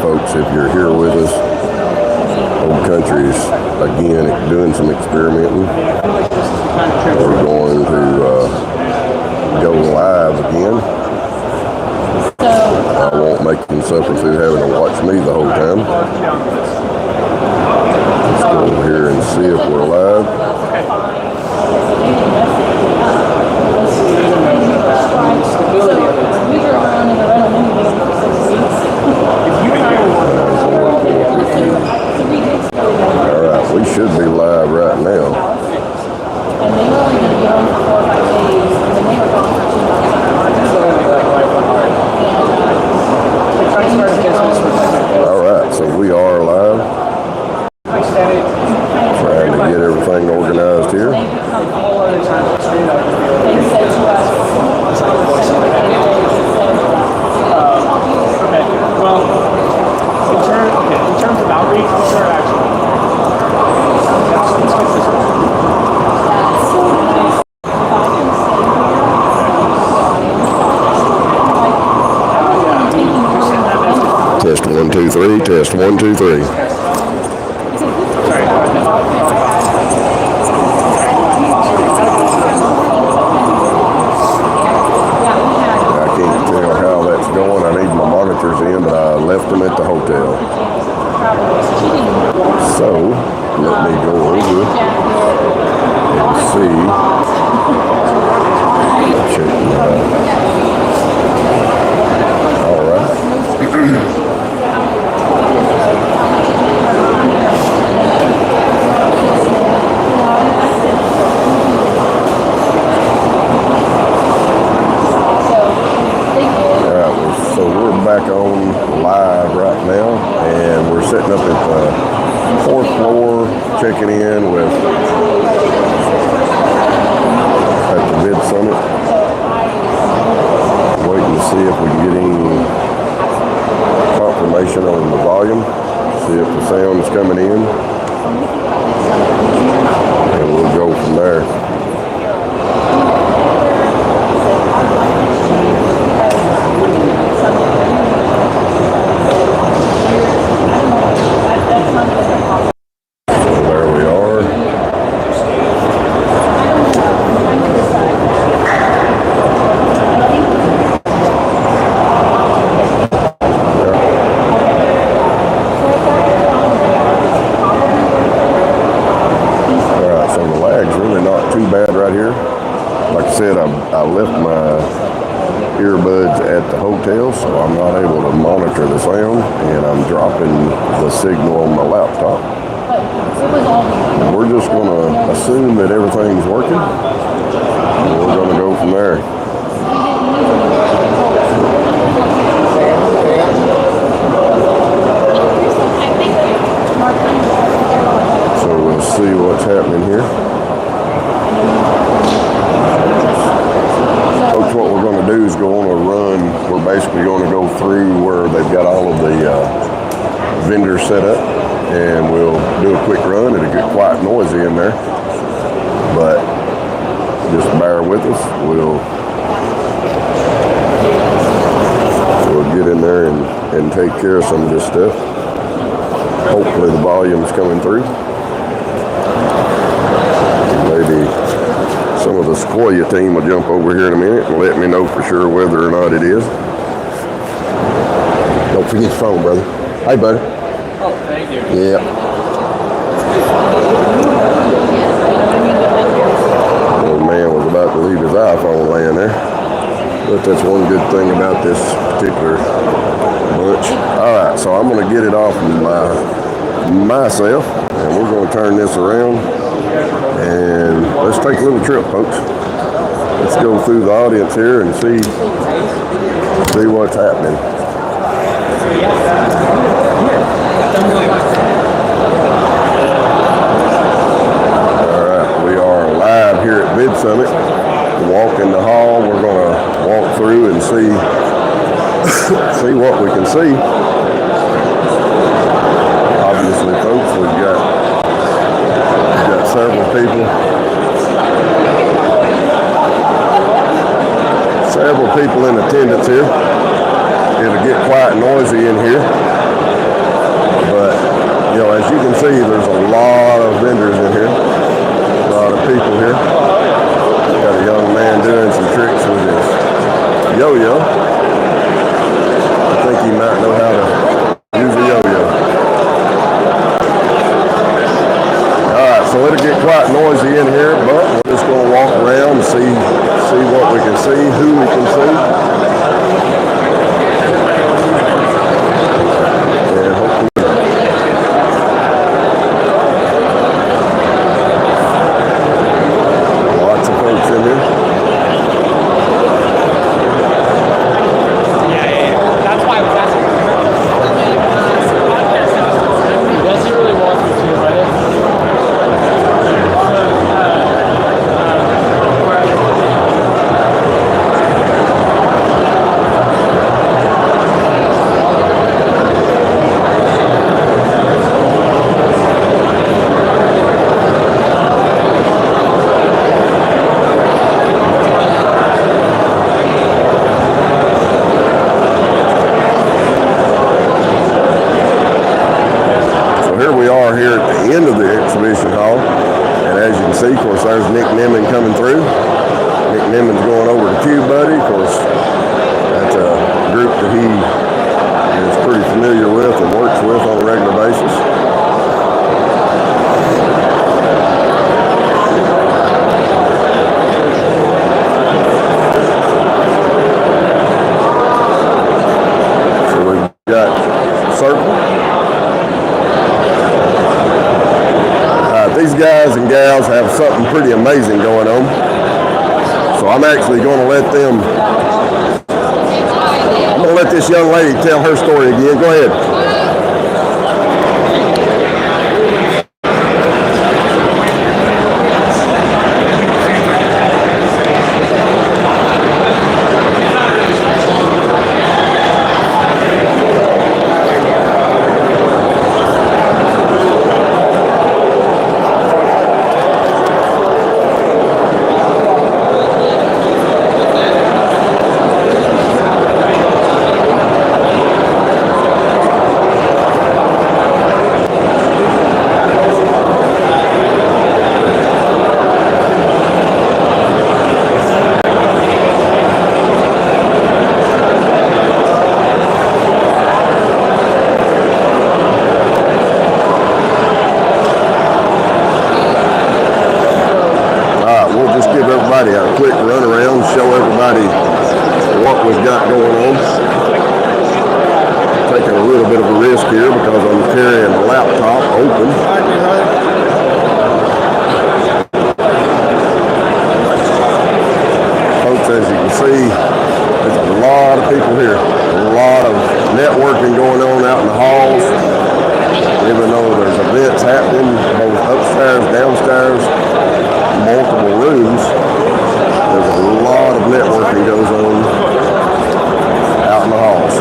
folks, if you're here with us, Old Country's again doing some experimenting. We're going to go live again. I won't make them suffer through having to watch me the whole time. Let's go over here and see if we're live. Alright, we should be live right now. Alright, so we are live. Trying to get everything organized here. In terms of outreach, what's our action? Test 1, 2, 3. Test 1, 2, 3. I can't tell how that's going. I need my monitors in, but I left them at the hotel. So let me go over and see. Check it out. All right. So we're back on live right now, and we're sitting up at the 4th floor, checking in with at the Mid Summit, waiting to see if we can get any confirmation on the volume, see if the sound is coming in, and we'll go from there. I left my earbuds at the hotel, so I'm not able to monitor the sound, and I'm dropping the signal on my laptop. We're just going to assume that everything's working, and we're going to go from there. So we'll see what's happening here. What we're going to do is go on a run. We're basically going to go through where they've got all of the vendors set up, and we'll do a quick run. It'll get quite noisy in there, but just bear with us. We'll get in there and take care of some of this stuff. Hopefully the volume's coming through. Maybe some of the Sequoia team will jump over here in a minute and let me know for sure whether or not it is. Don't forget your phone, brother. Hey, buddy. Oh, thank you. Yeah. Old man was about to leave his iPhone laying there. But that's one good thing about this particular bunch. All right, so I'm going to get it off myself, and we're going to turn this around. And let's take a little trip, folks. Let's go through the audience here and see what's happening. All right, we are live here at Mid Summit. Walk in the hall. We're going to walk through and see what we can see. Obviously, folks, we've got several people in attendance here. It'll get quite noisy in here. circle. These guys and gals have something pretty amazing going on. So I'm actually going to let this young lady tell her story again. Go ahead. A quick run around, show everybody what we've got going on. Taking a little bit of a risk here because I'm carrying the laptop open. Folks, as you can see, there's a lot of people here. A lot of networking going on out in the halls. Even though there's events happening both upstairs, downstairs, multiple rooms, there's a lot of networking goes on out in the halls.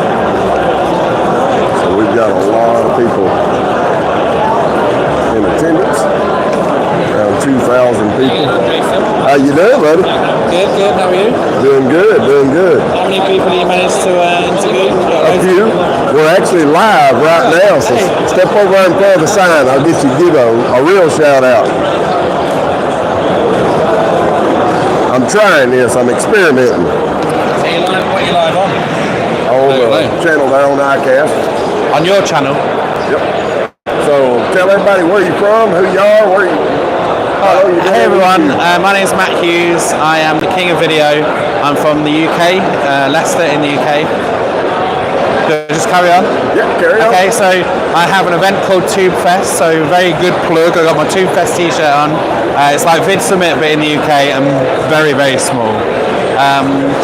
So we've got a lot of people in attendance, around 2,000 people. How you doing, buddy? Good, how are you? Doing good. How many people you managed to interview? A few. We're actually live right now, so step over in front of the sign. I'll get you to give a real shout out. I'm trying this. I'm experimenting. So what are you live on? On the channel there on ICAST. On your channel? Yep. So tell everybody where you're from, who you are, where you. Hey everyone, my name is Matt Hughes. I am the king of video. I'm from the UK, Leicester in the UK. Just carry on? Yeah, carry on. Okay, so I have an event called Tube Fest, so very good plug. I got my Tube Fest t-shirt on. It's like Vid Summit but in the UK and very, very small.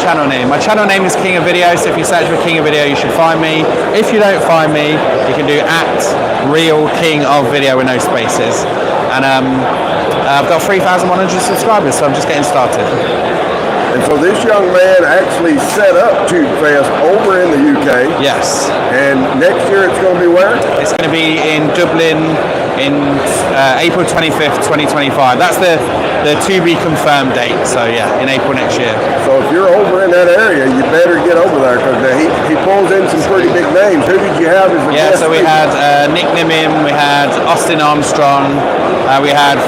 Channel name. My channel name is King of Video, so if you search for King of Video you should find me. If you don't find me, you can do @Real King of Video with no spaces. And I've got 3,100 subscribers, so I'm just getting started. And so this young man actually set up Tube Fest over in the UK. Yes. And next year it's going to be where? It's going to be in Dublin in April 25th, 2025. That's the to be confirmed date. So yeah, in April next year. So if you're over in that area, you better get over there because he pulls in some pretty big names. Who did you have as a guest? Yeah, so we had Nick Nimim, we had Austin Armstrong, we had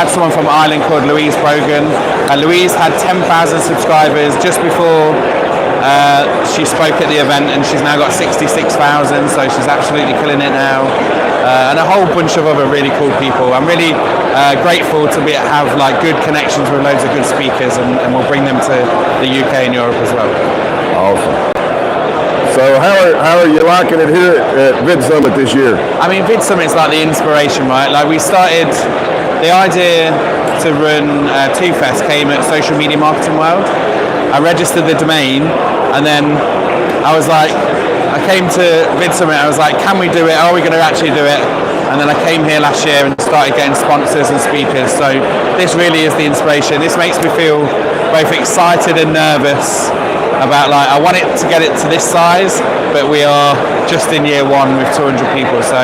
someone from Ireland called Louise Brogan. Louise had 10,000 subscribers just before she spoke at the event, and she's now got 66,000, so she's absolutely killing it now. And a whole bunch of other really cool people. I'm really grateful to have like good connections with loads of good speakers, and we'll bring them to the UK and Europe as well. Awesome. So how are you liking it here at Vid Summit this year? I mean, Vid Summit's like the inspiration, right? Like we started, the idea to run Tube Fest came at Social Media Marketing World. I registered the domain, and then I came to Vid Summit, I was like, can we do it? Are we going to actually do it? And then I came here last year and started getting sponsors and speakers. So this really is the inspiration. This makes me feel both excited and nervous about, like, I want it to get it to this size, but we are just in year one with 200 people. So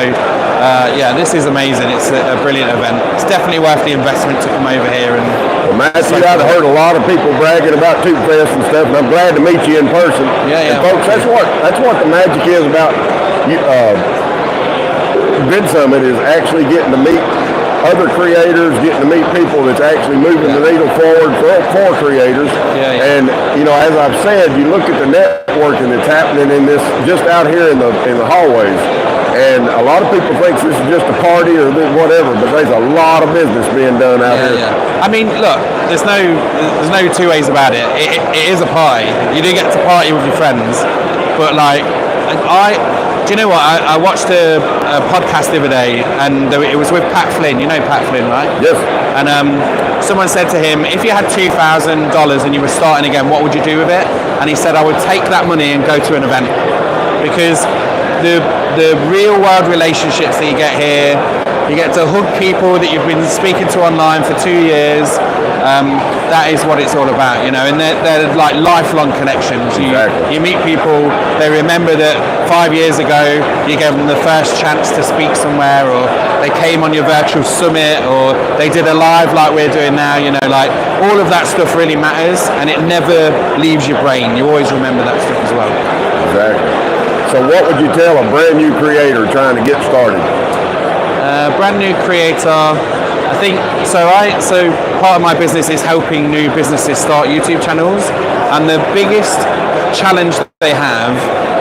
yeah, this is amazing. It's a brilliant event. It's definitely worth the investment to come over here. And well, Matthew, I've heard a lot of people bragging about Tube Fest and stuff, and I'm glad to meet you in person. Yeah. And folks, that's what the magic is about Vid Summit, is actually getting to meet other creators, getting to meet people that's actually moving the needle forward for creators. Yeah. And you know, as I've said, you look at the networking that's happening in this, just out here in the hallways. And a lot of people think this is just a party or whatever, but there's a lot of business being done out here. Yeah. I mean, look, there's no two ways about it. It is a party. You do get to party with your friends, but like, Do you know what? I watched a podcast the other day, and it was with Pat Flynn. You know Pat Flynn, right? Yes. And someone said to him, if you had $2,000 and you were starting again, what would you do with it? And he said, I would take that money and go to an event, because the real world relationships that you get here, you get to hug people that you've been speaking to online for 2 years. That is what it's all about, you know, and they're like lifelong connections. You meet people, they remember that 5 years ago you gave them the first chance to speak somewhere, or they came on your virtual summit, or they did a live like we're doing now, you know, like all of that stuff really matters, and it never leaves your brain. You always remember that stuff as well. Exactly. So what would you tell a brand new creator trying to get started? Brand new creator, I think, so part of my business is helping new businesses start YouTube channels, and the biggest challenge they have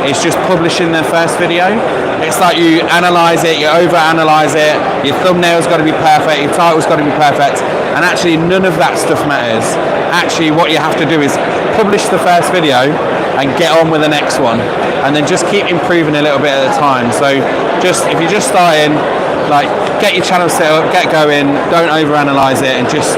is just publishing their first video. It's like you analyze it, you over-analyze it, your thumbnail's got to be perfect, your title's got to be perfect, and actually none of that stuff matters. Actually, what you have to do is publish the first video and get on with the next one, and then just keep improving a little bit at a time. So if you're just starting, like, get your channel set up, get going, don't overanalyze it, and just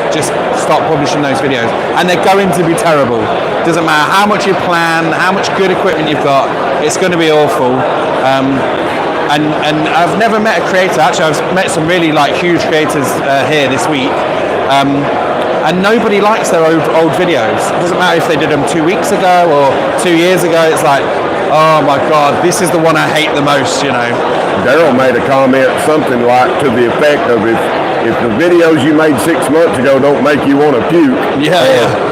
start publishing those videos. And they're going to be terrible. Doesn't matter how much you plan, how much good equipment you've got, it's going to be awful. And I've never met a creator, actually I've met some really like huge creators here this week, and nobody likes their old videos. It doesn't matter if they did them 2 weeks ago or 2 years ago, it's like, oh my God, this is the one I hate the most, you know. Daryl made a comment, something like to the effect of, if the videos you made 6 months ago don't make you want to puke,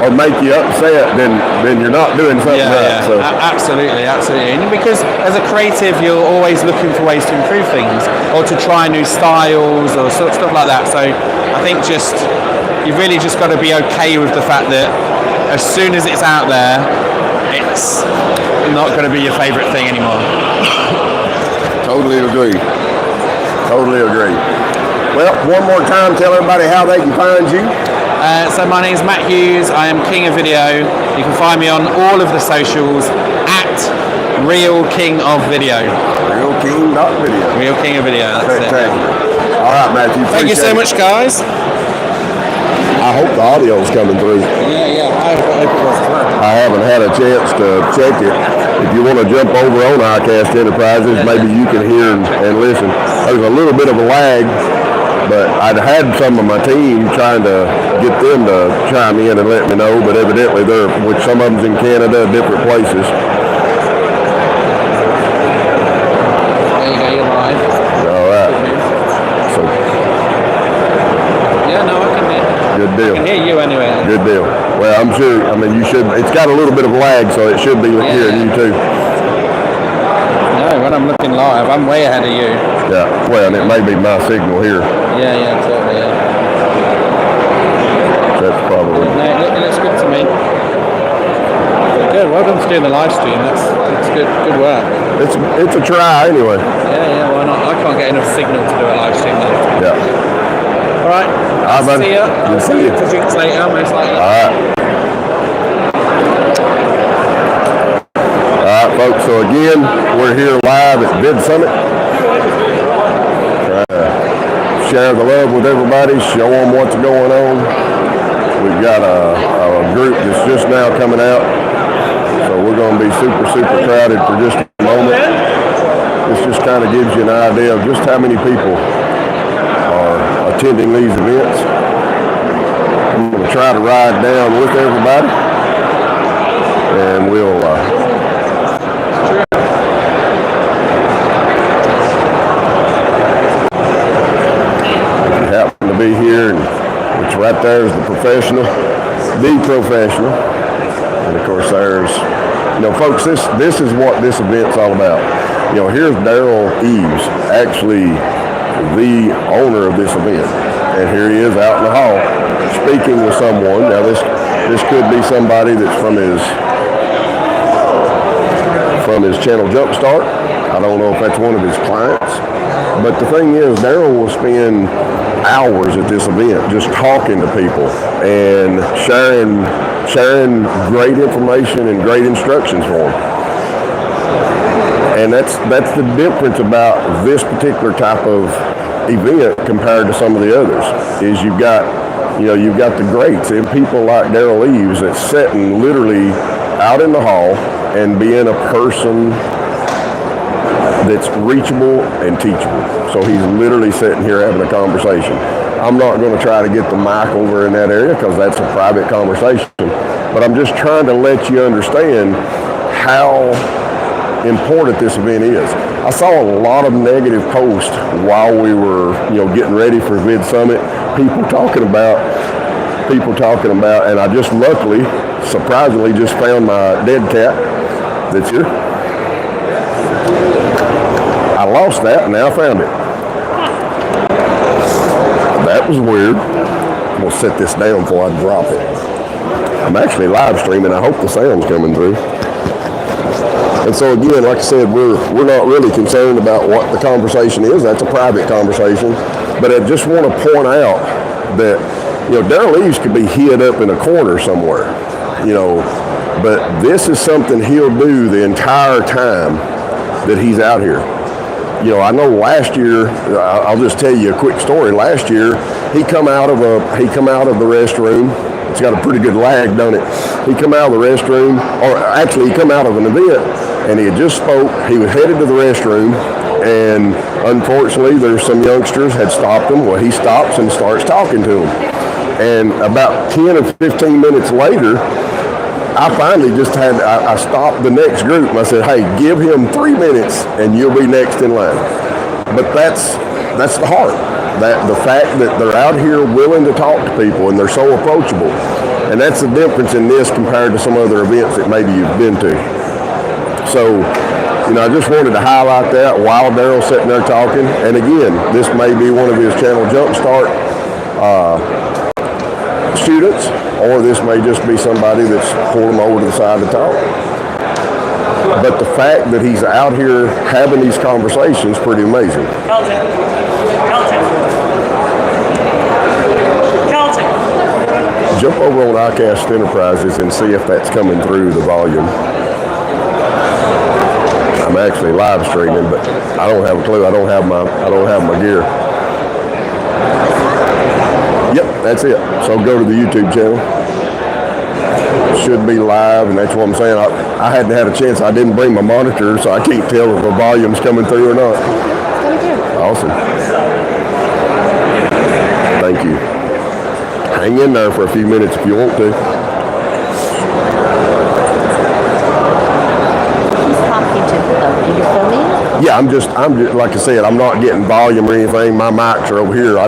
or make you upset, then you're not doing something right. So. Absolutely. And because as a creative, you're always looking for ways to improve things, or to try new styles or stuff like that. So I think you've really just got to be okay with the fact that as soon as it's out there, it's not going to be your favorite thing anymore. Totally agree. Well, one more time, tell everybody how they can find you. So my name is Matt Hughes. I am King of Video. You can find me on all of the socials at Real King of Video. Real King of Video. Real King of Video. That's it. All right, Matthew. Thank you so much, guys. I hope the audio's coming through. Yeah. I haven't had a chance to check it. If you want to jump over on ICAST Enterprises, maybe you can hear and listen. There's a little bit of a lag, but I'd had some of my team trying to get them to chime in and let me know, but evidently which some of them's in Canada, different places. There you go, you're live. All right. So. Yeah, no, I can hear. Good deal. I can hear you anyway. Good deal. Well, I'm sure, you should, it's got a little bit of lag, so it should be hearing you too. No, when I'm looking live, I'm way ahead of you. Yeah, well, and it may be my signal here. Yeah, totally, yeah. That's probably. No, it looks good to me. Good, well done for doing the live stream. That's good work. It's a try anyway. Yeah, why not? I can't get enough signal to do a live stream though. Yeah. All right. See ya. I'll see you for drinks later, most likely. All right. Folks, so again, we're here live at Vid Summit. Share the love with everybody, show them what's going on. We've got a group that's just now coming out, so we're going to be super crowded for just a moment. This just kind of gives you an idea of just how many people are attending these events. I'm going to try to ride down with everybody, and we'll happen to be here, and which right there is the professional, and of course there's, folks, this is what this event's all about. Here's Daryl Eves, actually the owner of this event, and here he is out in the hall speaking with someone. Now this could be somebody that's from his channel Jumpstart. I don't know if that's one of his clients, but the thing is, Daryl will spend hours at this event just talking to people and sharing great information and great instructions for them. And that's the difference about this particular type of event compared to some of the others. Is you've got the greats and people like Daryl Eves that's sitting literally out in the hall and being a person that's reachable and teachable. So he's literally sitting here having a conversation. I'm not going to try to get the mic over in that area because that's a private conversation. But I'm just trying to let you understand how important this event is. I saw a lot of negative posts while we were, getting ready for Vid Summit. People talking about, and I just luckily, surprisingly, just found my dead cat that's here. I lost that, and now I found it. That was weird. I'm gonna set this down before I drop it. I'm actually live streaming. I hope the sound's coming through. And so again, like I said, we're not really concerned about what the conversation is. That's a private conversation. But I just want to point out that, Daryl Eves could be hid up in a corner somewhere, but this is something he'll do the entire time that he's out here. I know last year, I'll just tell you a quick story. Last year, he come out of the restroom. It's got a pretty good lag, don't it? He come out of the restroom, or actually he come out of an event, and he had just spoke. He was headed to the restroom, and unfortunately, there's some youngsters had stopped him. Well, he stops and starts talking to them. And about 10 or 15 minutes later, I finally I stopped the next group and I said, hey, give him 3 minutes and you'll be next in line. But that's the heart. That the fact that they're out here willing to talk to people and they're so approachable. And that's the difference in this compared to some other events that maybe you've been to. So, I just wanted to highlight that while Daryl's sitting there talking. And again, this may be one of his channel Jumpstart students, or this may just be somebody that's pulled him over to the side to talk. But the fact that he's out here having these conversations is pretty amazing. Kelton. Jump over on ICAST Enterprises and see if that's coming through the volume. I'm actually live streaming, but I don't have a clue. I don't have my gear. Yep, that's it. So go to the YouTube channel. Should be live, and that's what I'm saying. I hadn't had a chance. I didn't bring my monitor, so I can't tell if the volume's coming through or not. Awesome. Thank you. Hang in there for a few minutes if you want to. He's talking to the you're filming? Yeah, I'm just like I said, I'm not getting volume or anything. My mics are over here. I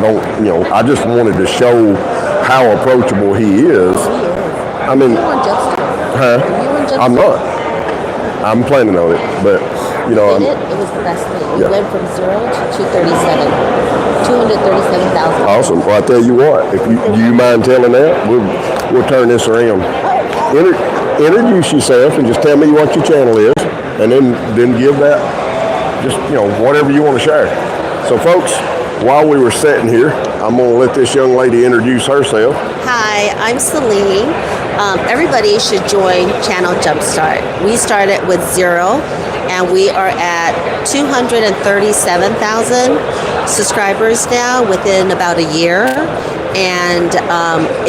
just wanted to show how approachable he is. I mean, I'm not. I'm planning on it, but it was the best thing. We went from 0 to 237,000. Awesome. Well, I tell you what, if you mind telling that, we'll turn this around. Introduce yourself and just tell me what your channel is, and then give that, just whatever you want to share. So, folks, while we were sitting here, I'm going to let this young lady introduce herself. Hi, I'm Celine. Everybody should join Channel Jumpstart. We started with 0, and we are at 237,000 subscribers now within about a year. And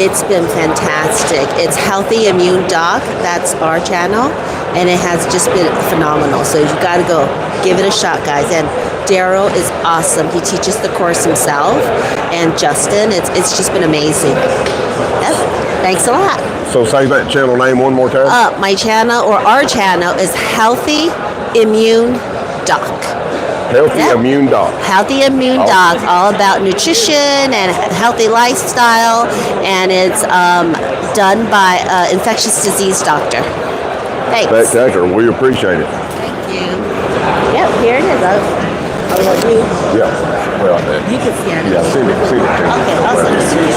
it's been fantastic. It's Healthy Immune Doc. That's our channel, and it has just been phenomenal. So you've got to go give it a shot, guys. And Daryl is awesome. He teaches the course himself, and Justin. It's just been amazing. Yes. Thanks a lot. So say that channel name one more time. My channel, or our channel, is Healthy Immune Doc. Healthy Immune Doc. Healthy Immune Doc, all about nutrition and healthy lifestyle, and it's done by infectious disease doctor. Thanks. Spectacular. We appreciate it. Thank you. Yep, here it is. I'll let you. Yeah. Well, You can scan it. yeah, see it. Okay, I'll send it to you.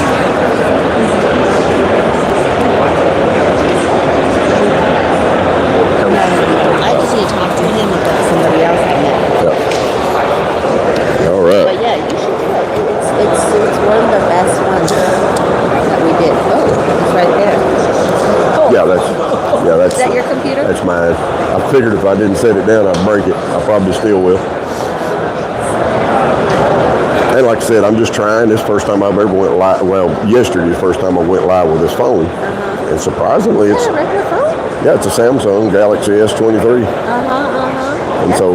I just need to talk to him about somebody else I met. All right. But yeah, you should do it. It's one of the best ones that we did. Oh, it's right there. Oh. Yeah, that's Is that your computer? That's mine. I figured if I didn't set it down, I'd break it. I probably still will. And like I said, I'm just trying. This first time I've ever went live. Well, yesterday's the first time I went live with this phone. And surprisingly, it's... a regular phone? Yeah, it's a Samsung Galaxy S23. And so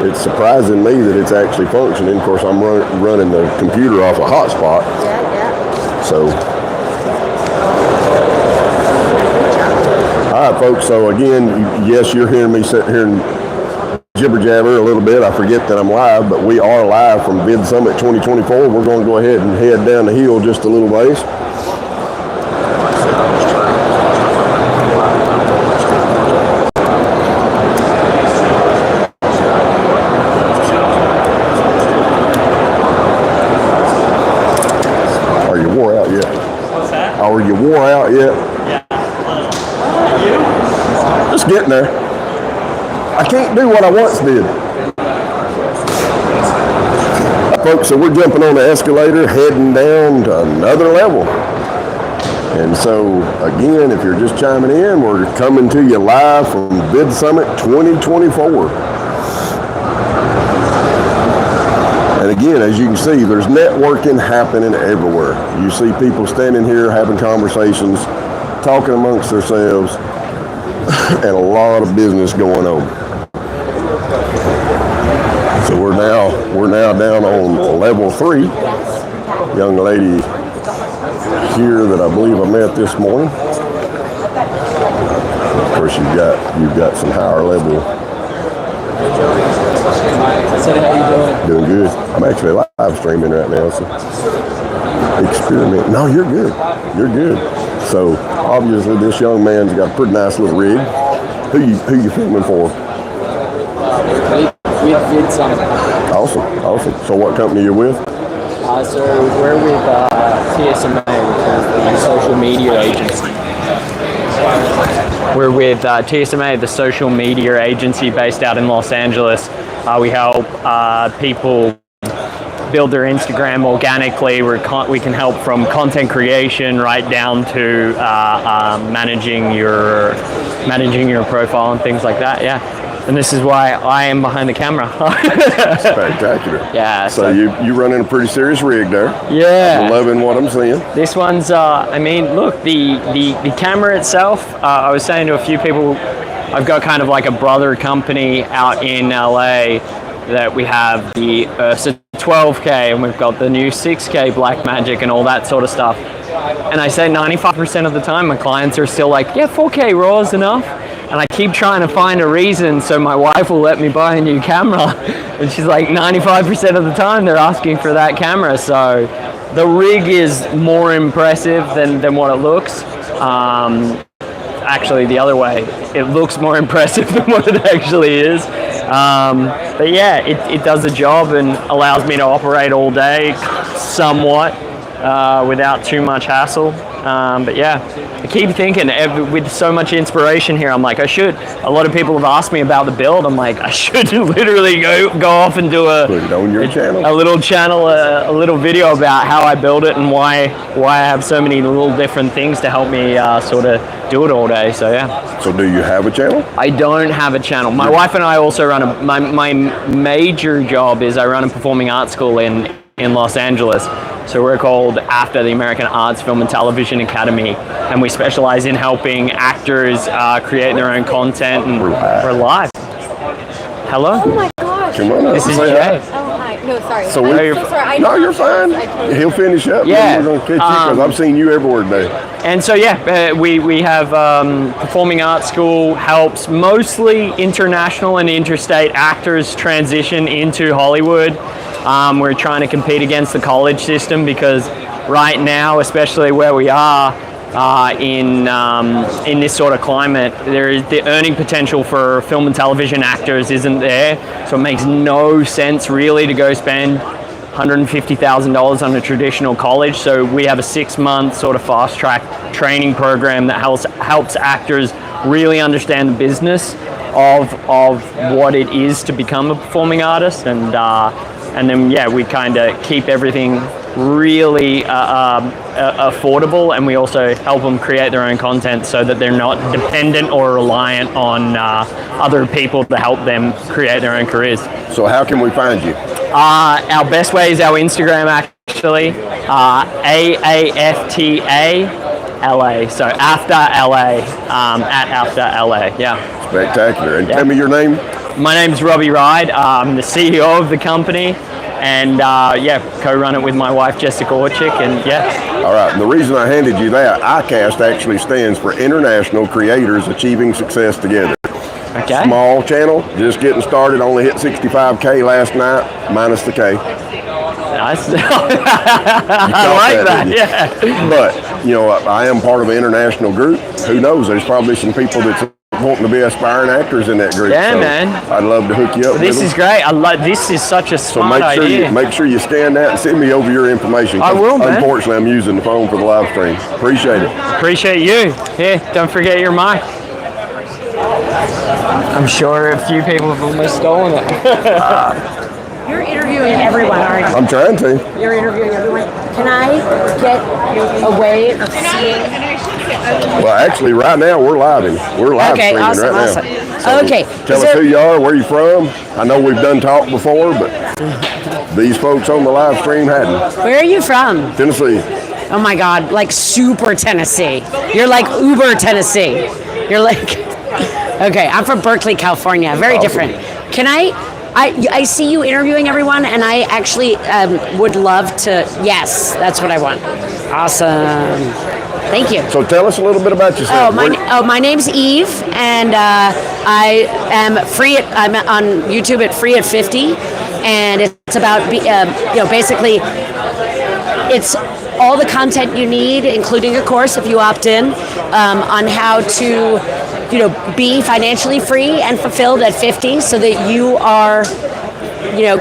it's surprising me that it's actually functioning. Of course, I'm running the computer off a hotspot. Yeah. So... All right, folks. So again, yes, you're hearing me sit here and jibber jabber a little bit. I forget that I'm live, but we are live from Vid Summit 2024. We're going to go ahead and head down the hill just a little ways. Are you wore out yet? What's that? Are you wore out yet? Just getting there. I can't do what I once did. Folks, so we're jumping on the escalator, heading down to another level. And so, again, if you're just chiming in, we're coming to you live from Vid Summit 2024. And again, as you can see, there's networking happening everywhere. You see people standing here having conversations, talking amongst themselves, and a lot of business going on. So we're now down on level 3. Young lady here that I believe I met this morning. Of course, you've got some higher level. So how you doing? Doing good. I'm actually live streaming right now. So experiment. No, you're good. You're good. So obviously this young man's got a pretty nice little rig. Who you filming for? With Vid Summit. Awesome. So what company you with? So we're with TSMA, which is the social media agency. We're with TSMA, the social media agency based out in Los Angeles. We help people build their Instagram organically. We can help from content creation right down to managing your profile and things like that. Yeah, and this is why I am behind the camera. Spectacular. Yeah. So you running a pretty serious rig there. Yeah. I'm loving what I'm seeing. This one's. I mean, look, the camera itself. I was saying to a few people, I've got kind of like a brother company out in LA that we have the Ursa 12K and we've got the new 6K Blackmagic and all that sort of stuff. And I say 95% of the time my clients are still like, yeah, 4K RAW is enough. And I keep trying to find a reason so my wife will let me buy a new camera. And she's like, 95% of the time they're asking for that camera. So the rig is more impressive than what it looks. Actually, the other way, it looks more impressive than what it actually is. But yeah, it does the job and allows me to operate all day somewhat without too much hassle. But yeah, I keep thinking with so much inspiration here, I'm like, a lot of people have asked me about the build. I'm like, I should literally go off and do Put it on your channel. a little video about how I build it and why I have so many little different things to help me sort of do it all day. So yeah. So do you have a channel? I don't have a channel. My wife and I also run my major job is I run a performing arts school in Los Angeles. So we're called after the American Arts Film and Television Academy, and we specialize in helping actors create their own content, and we're live. Hello? Oh my gosh. Come on up. This is Say hi. Jay. Oh, hi. No, sorry. So I'm we- so sorry. No, you're fine. He'll finish up. Yeah. Then we're going to catch you because I've seen you everywhere today. And so yeah, we have performing arts school helps mostly international and interstate actors transition into Hollywood. We're trying to compete against the college system because right now, especially where we are in this sort of climate, there is the earning potential for film and television actors isn't there. So it makes no sense really to go spend $150,000 on a traditional college. So we have a 6-month sort of fast track training program that helps actors really understand the business of what it is to become a performing artist, and then yeah, we kind of keep everything really affordable, and we also help them create their own content so that they're not dependent or reliant on other people to help them create their own careers. So how can we find you? Our best way is our Instagram, actually. AAFTA LA. So after LA, at after LA. Yeah. Spectacular. And tell me your name. My name's Robbie Ride. I'm the CEO of the company, and co-run it with my wife Jessica Orchik, and All right. And the reason I handed you that, ICAST actually stands for International Creators Achieving Success Together. Okay. Small channel, just getting started. Only hit 65K last night, minus the K. Nice. I like that. Yeah. But I am part of an international group. Who knows? There's probably some people that's wanting to be aspiring actors in that group. Yeah, so man. I'd love to hook you up. This with is them. great. This is such a smart idea. Make sure you scan that and send me over your information. I will, man. Unfortunately, I'm using the phone for the live stream. Appreciate it. Appreciate you. Here, don't forget your mic. I'm sure a few people have almost stolen it. You're interviewing everyone, aren't you? I'm trying to. You're interviewing everyone. Can I get a way of seeing? Well, actually, right now we're live streaming right now. So Okay. Tell us who you are, where you from. I know we've done talk before, but these folks on the live stream hadn't. Where are you from? Tennessee. Oh my God, like super Tennessee. You're like Uber Tennessee. You're like, okay, I'm from Berkeley, California. Very different. Can I see you interviewing everyone, and I actually would love to. Yes, that's what I want. Awesome. Thank you. So tell us a little bit about yourself. My name's Eve, and I am I'm on YouTube at Free at 50, and it's about basically it's all the content you need, including a course if you opt in, on how to be financially free and fulfilled at 50, so that you are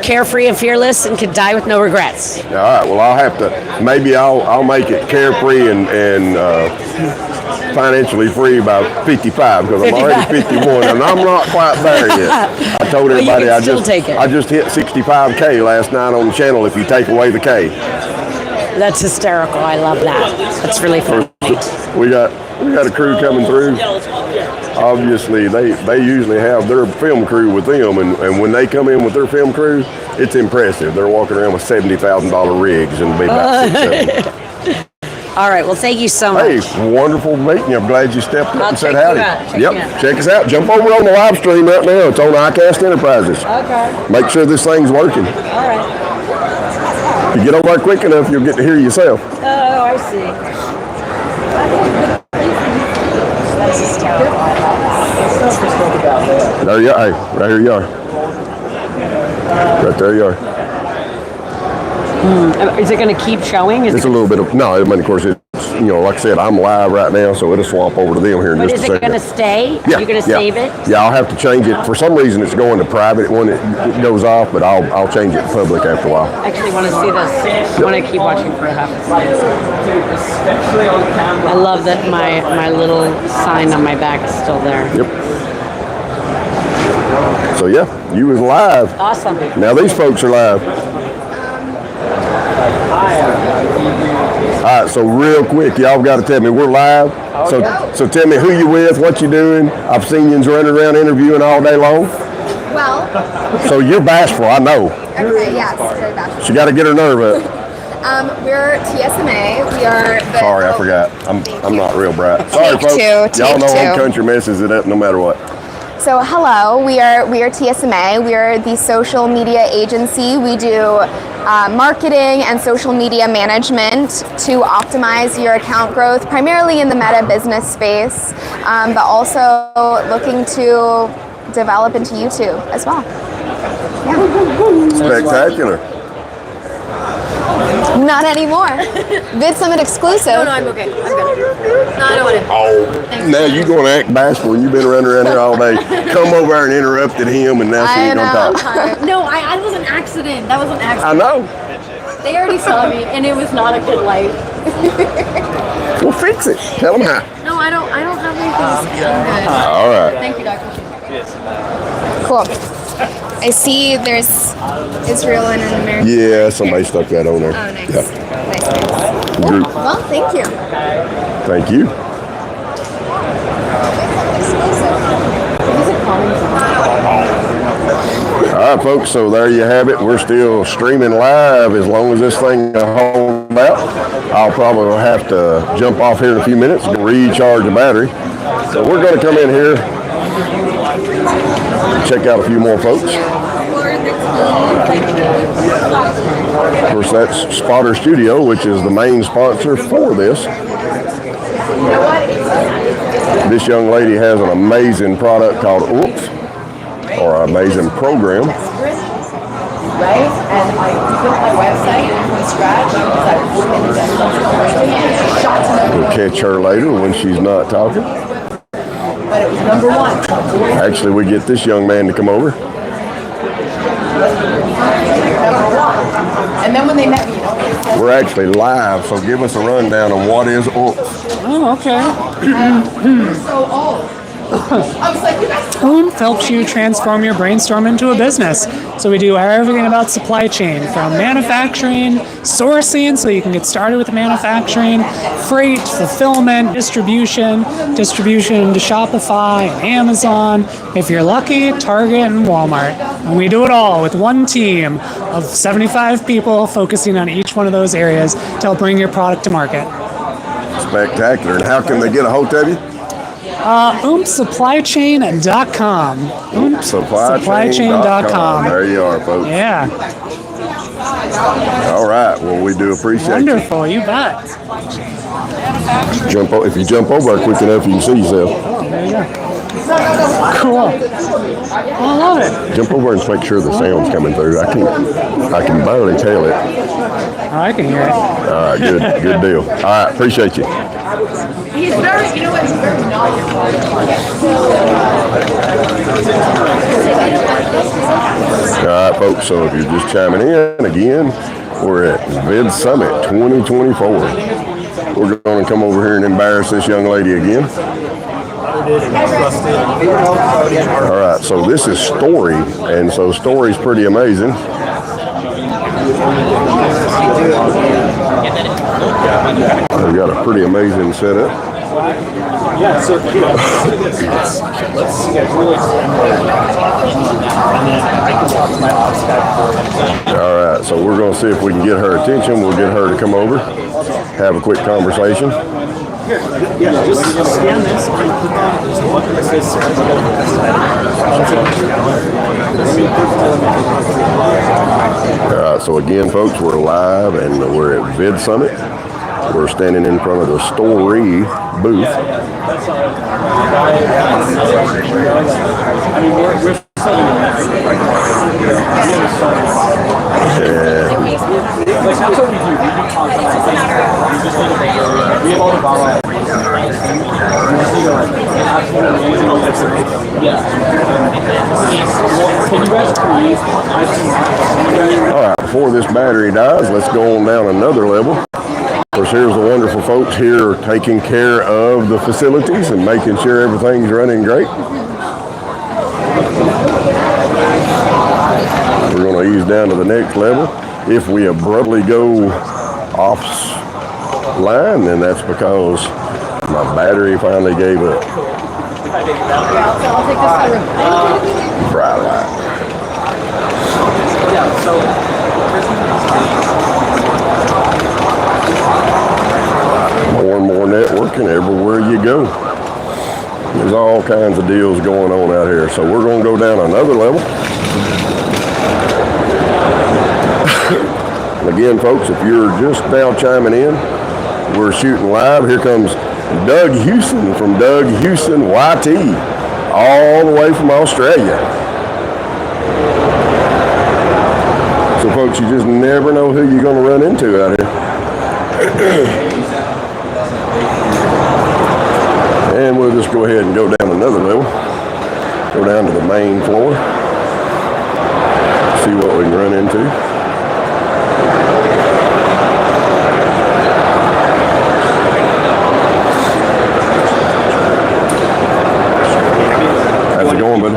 carefree and fearless and can die with no regrets. All right. Well, I'll make it carefree and financially free by 55 because I'm already 51 and I'm not quite there yet. I told everybody I just hit 65K last night on the channel if you take away the K. That's hysterical. I love that. That's really fun. We got a crew coming through. Obviously, they usually have their film crew with them, and when they come in with their film crew, it's impressive. They're walking around with $70,000 rigs and be about 6, 7. All right. Well, thank you so much. Hey, wonderful meeting you. I'm glad you stepped up and said howdy. Yep. Check us out. Jump over on the live stream right now. It's on ICAST Enterprises. Okay. Make sure this thing's working. All right. If you get over there quick enough, you'll get to hear yourself. Oh, I see. That's hysterical. There you are. Hey, right here you are. Right there you are. Is it going to keep showing? It's a little bit of, no, I mean, of course, it's, like I said, I'm live right now, so it'll swap over to them here in just a second. Is it going to stay? Yeah. Are you going to save it? Yeah, I'll have to change it. For some reason, it's going to private when it goes off, but I'll change it to public after a while. I actually want to see this. I want to keep watching for a half a second. I love that my little sign on my back is still there. Yep. So, yeah, you was live. Awesome. Now these folks are live. All right, so real quick, y'all got to tell me, we're live. So tell me who you with, what you doing. I've seen you running around interviewing all day long. Well. So you're bashful, I know. Okay, yes, very bashful. She got to get her nerve up. We're TSMA. We are the... Sorry, I forgot. I'm not real bright. Sorry, folks. Y'all know Home Country messes it up no matter what. So hello, we are TSMA. We are the social media agency. We do marketing and social media management to optimize your account growth, primarily in the meta business space, but also looking to develop into YouTube as well. Yeah. Spectacular. Not anymore. VidSummit exclusive. No, I'm okay. I'm good. No, I don't want it. Oh, now you going to act bashful and you've been running around here all day. Come over there and interrupted him and now she ain't going to talk. No, I was an accident. That was an accident. I know. They already saw me, and it was not a good light. Well, fix it. Tell them how. No, I don't have anything to say. I'm good. All right. Thank you, Dr. Cool. I see there's Israel and an American. Yeah, somebody stuck that on there. Oh, nice. Yeah. Nice. Group. Well, thank you. Thank you. Exclusive. All right, folks, so there you have it. We're still streaming live as long as this thing holds out. I'll probably have to jump off here in a few minutes and recharge the battery. So we're going to come in here, check out a few more folks. Of course, that's Spotter Studio, which is the main sponsor for this. This young lady has an amazing product called Oomph, or an amazing program. Right? And I built my website from scratch. We'll catch her later when she's not talking. But it was number one. Actually, we get this young man to come over. And then when they met me, We're actually live, so give us a rundown on what is Oomph. Oh, okay. so old. I was like, you guys. Oomph helps you transform your brainstorm into a business. So we do everything about supply chain, from manufacturing, sourcing, so you can get started with manufacturing, freight, fulfillment, distribution to Shopify and Amazon. If you're lucky, Target and Walmart. And we do it all with one team of 75 people focusing on each one of those areas to help bring your product to market. Spectacular. And how can they get a hold of you? oompsupplychain.com. oompsupplychain.com. There you are, folks. Yeah. All right. Well, we do appreciate Wonderful. You bet. If you jump over quick enough, you can see yourself. There you go. Cool. I love it. Jump over and make sure the sound's coming through. I can barely tell it. Oh, I can hear it. All right, good deal. All right, appreciate you. He's very, you know what, he's very knowledgeable. All right, folks, so if you're just chiming in, again, we're at Vid Summit 2024. We're going to come over here and embarrass this young lady again. All right, so this is Story, and so Story's pretty amazing. We've got a pretty amazing setup. Yeah, so let's get really All right, so we're going to see if we can get her attention. We'll get her to come over, have a quick conversation. Yeah, just scan this and put that. Just look at this. All right, so again, folks, we're live and we're at Vid Summit. We're standing in front of the Story booth. Like that's what we do. We do content. We just need to we have all the power. We just need to absolutely amazing. Yeah. Can you guys please? All right, before this battery dies, let's go on down another level. Of course, here's the wonderful folks here taking care of the facilities and making sure everything's running great. We're going to ease down to the next level. If we abruptly go offline, then that's because my battery finally gave up. I'll take this Bright light. More and more networking everywhere you go. There's all kinds of deals going on out here. So we're going to go down another level. Again, folks, if you're just now chiming in, we're shooting live. Here comes Doug Houston from Doug Houston YT, all the way from Australia. So, folks, you just never know who you're going to run into out here. And we'll just go ahead and go down another level. Go down to the main floor. See what we can run into. How's it going, buddy?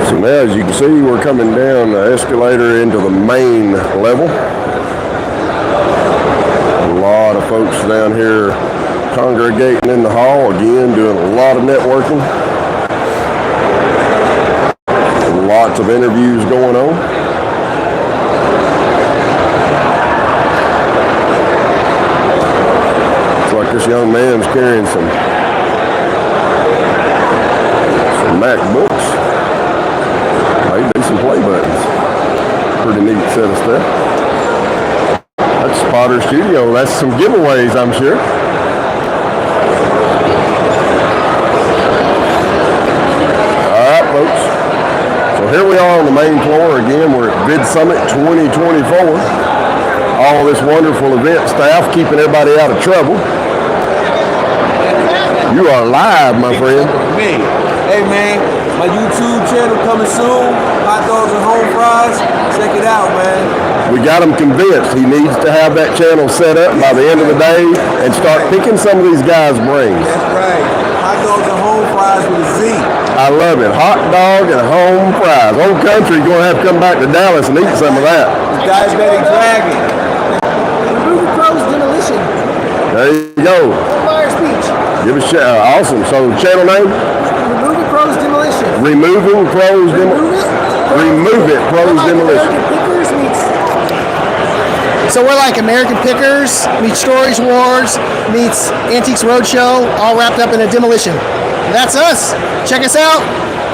So now, as you can see, we're coming down the escalator into the main level. A lot of folks down here congregating in the hall again, doing a lot of networking. Lots of interviews going on. Looks like this young man's carrying some MacBooks. Maybe some play buttons. Pretty neat set of stuff. That's Spotter Studio. That's some giveaways, I'm sure. All right, folks. So here we are on the main floor again. We're at Vid Summit 2024. All this wonderful event staff keeping everybody out of trouble. You are live, my friend. Me. Hey man, my YouTube channel coming soon. Hot dogs and home fries. Check it out, man. We got him convinced he needs to have that channel set up by the end of the day and start picking some of these guys' brains. That's right. Hot dogs and home fries with a Z. I love it. Hot dog and home fries. Old Country going to have to come back to Dallas and eat some of that. The Diabetic Dragon. Movie Pros Demolition. There you go. Fire speech. Give us awesome. So channel name? Movie Pros Demolition. Removing Pros Demolition. Remove it, Pros Demolition. Pickers meets. So we're like American Pickers meets Storage Wars meets Antiques Roadshow, all wrapped up in a demolition. That's us. Check us out.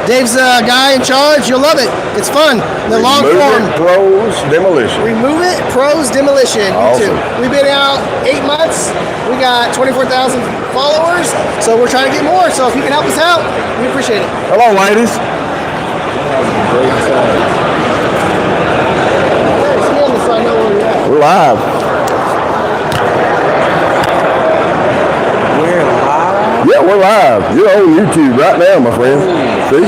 Dave's the guy in charge. You'll love it. It's fun. The long form. Remove it, Pros Demolition. Remove it, Pros Demolition. Awesome. YouTube. We've been out 8 months. We got 24,000 followers. So we're trying to get more. So if you can help us out, we appreciate it. Hello, ladies. We're live. We're live? Yeah, we're live. You're on YouTube right now, my friend. See?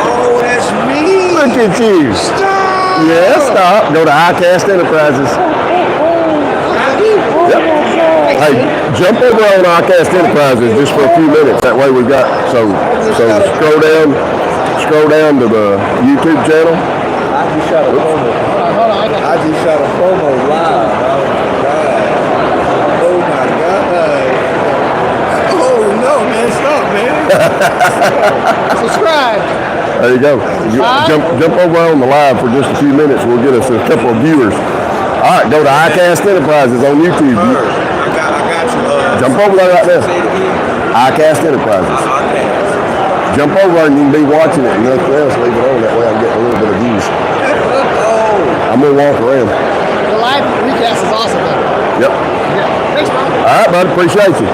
Oh, that's me. Look at you. Stop. Yeah, stop. Go to ICAST Enterprises. Yep. Hey, jump over on ICAST Enterprises just for a few minutes. That way we got so scroll down to the YouTube channel. I just shot a promo. I just shot a promo live. Oh my god. Oh no, man, stop, man. Subscribe. There you go. Jump over on the live for just a few minutes. We'll get us a couple of viewers. All right, go to ICAST Enterprises on YouTube. I got you. Jump over there right there. Say it again. ICAST Enterprises. Jump over and you can be watching it and nothing else. Leave it on. That way I'm getting a little bit of views. I'm going to walk around. The live recast is awesome, though. Yep. Yeah. Thanks, bro. All right, bud. Appreciate you.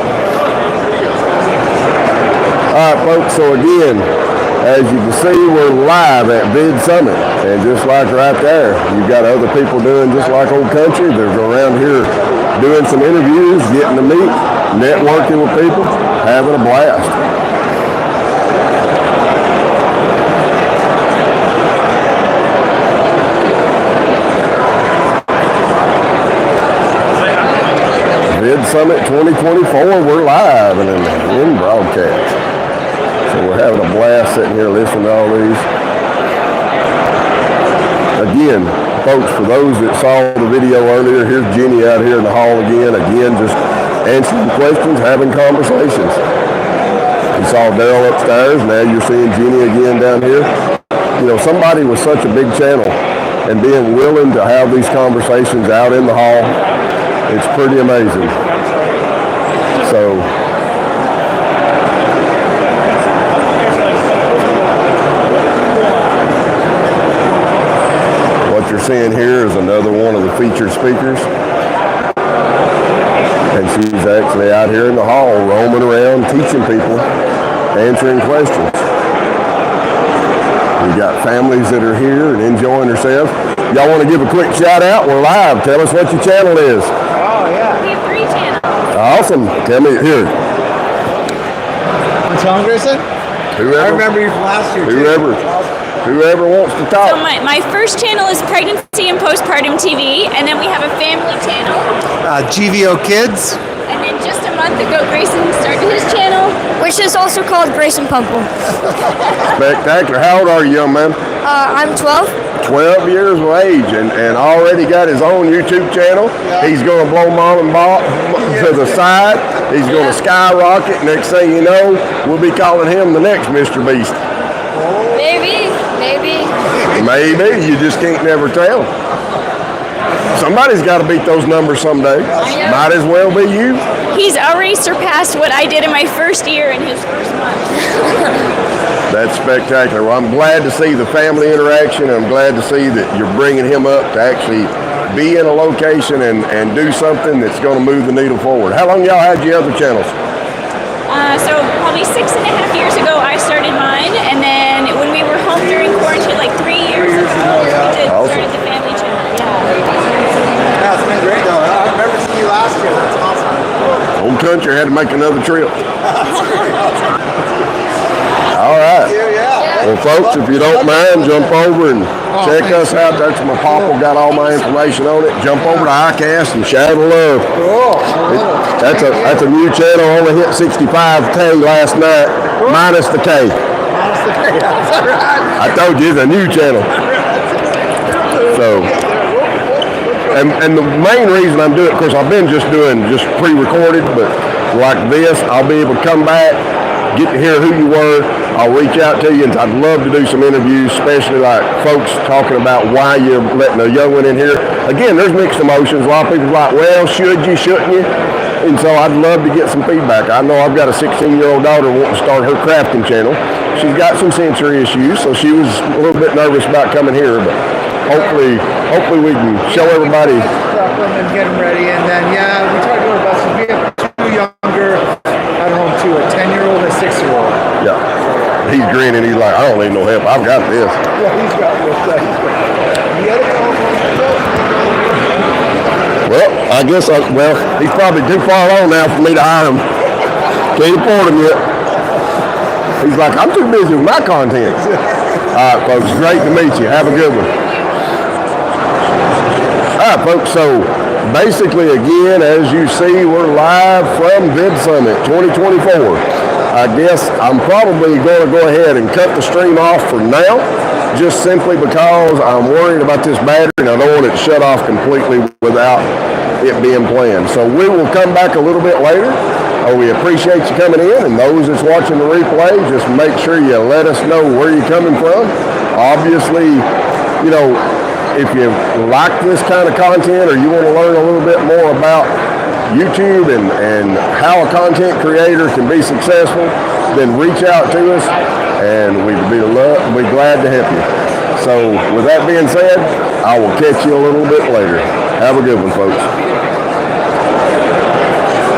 All right, folks. So again, as you can see, we're live at Vid Summit. And just like right there, you've got other people doing just like Old Country. They're around here doing some interviews, getting to meet, networking with people, having a blast. Vid Summit 2024, we're live and in broadcast. So we're having a blast sitting here listening to all these. Again, folks, for those that saw the video earlier, here's Jenny out here in the hall again. Again, just answering questions, having conversations. You saw Daryl upstairs, now you're seeing Jenny again down here. You know, somebody with such a big channel and being willing to have these conversations out in the hall, it's pretty amazing. So, what you're seeing here is another one of the featured speakers. And she's actually out here in the hall roaming around, teaching people, answering questions. We got families that are here and enjoying themselves. Y'all want to give a quick shout out? We're live. Tell us what your channel is. Awesome. Tell me here. John Grayson? I remember you from last year. Whoever wants to talk. So my first channel is Pregnancy and Postpartum TV, and then we have a family channel. GVO Kids. And then just a month ago, Grayson started his channel, which is also called Grayson Pumple. Spectacular. How old are you, young man? I'm 12. 12 years of age and already got his own YouTube channel. He's going to blow mom and pop to the side. He's going to skyrocket. Next thing you know, we'll be calling him the next Mr. Beast. Maybe. Maybe. You just can't never tell. Somebody's got to beat those numbers someday. Might as well be you. He's already surpassed what I did in my first year in his first month. That's spectacular. Well, I'm glad to see the family interaction. I'm glad to see that you're bringing him up to actually be in a location and do something that's going to move the needle forward. How long y'all had your other channels? So probably 6.5 years ago I started mine, and then when we were home during quarantine, like 3 years ago, we started the family channel. Yeah, it's been great though. I remember seeing you last year. That's awesome. Old country had to make another trip. All right. Well, folks, if you don't mind, jump over and check us out. That's my papa got all my information on it. Jump over to ICAST and shout love. That's a new channel. Only hit 65K last night, minus the K. I told you it's a new channel. So, and the main reason I'm doing it, of course, I've been just pre-recorded, but like this, I'll be able to come back, get to hear who you were. I'll reach out to you, and I'd love to do some interviews, especially like folks talking about why you're letting a young one in here. Again, there's mixed emotions. A lot of people are like, well, should you, shouldn't you? And so I'd love to get some feedback. I know I've got a 16-year-old daughter wanting to start her crafting channel. She's got some sensory issues, so she was a little bit nervous about coming here, but hopefully we can show everybody. Prep them and get them ready, and then we try to do our best. We have two younger at home too, a 10-year-old and a 6-year-old. Yeah. He's grinning. He's like, I don't need no help. I've got this. Yeah, he's got this. Well, I guess he's probably too far along now for me to hire him. Can't afford him yet. He's like, I'm too busy with my content. All right, folks. Great to meet you. Have a good one. All right, folks. So basically, again, as you see, we're live from Vid Summit 2024. I guess I'm probably going to go ahead and cut the stream off for now, just simply because I'm worried about this battery and I don't want it to shut off completely without it being planned. So we will come back a little bit later. We appreciate you coming in, and those that's watching the replay, just make sure you let us know where you're coming from. Obviously, if you like this kind of content or you want to learn a little bit more about YouTube and how a content creator can be successful, then reach out to us and we'd be glad to help you. So with that being said, I will catch you a little bit later. Have a good one, folks.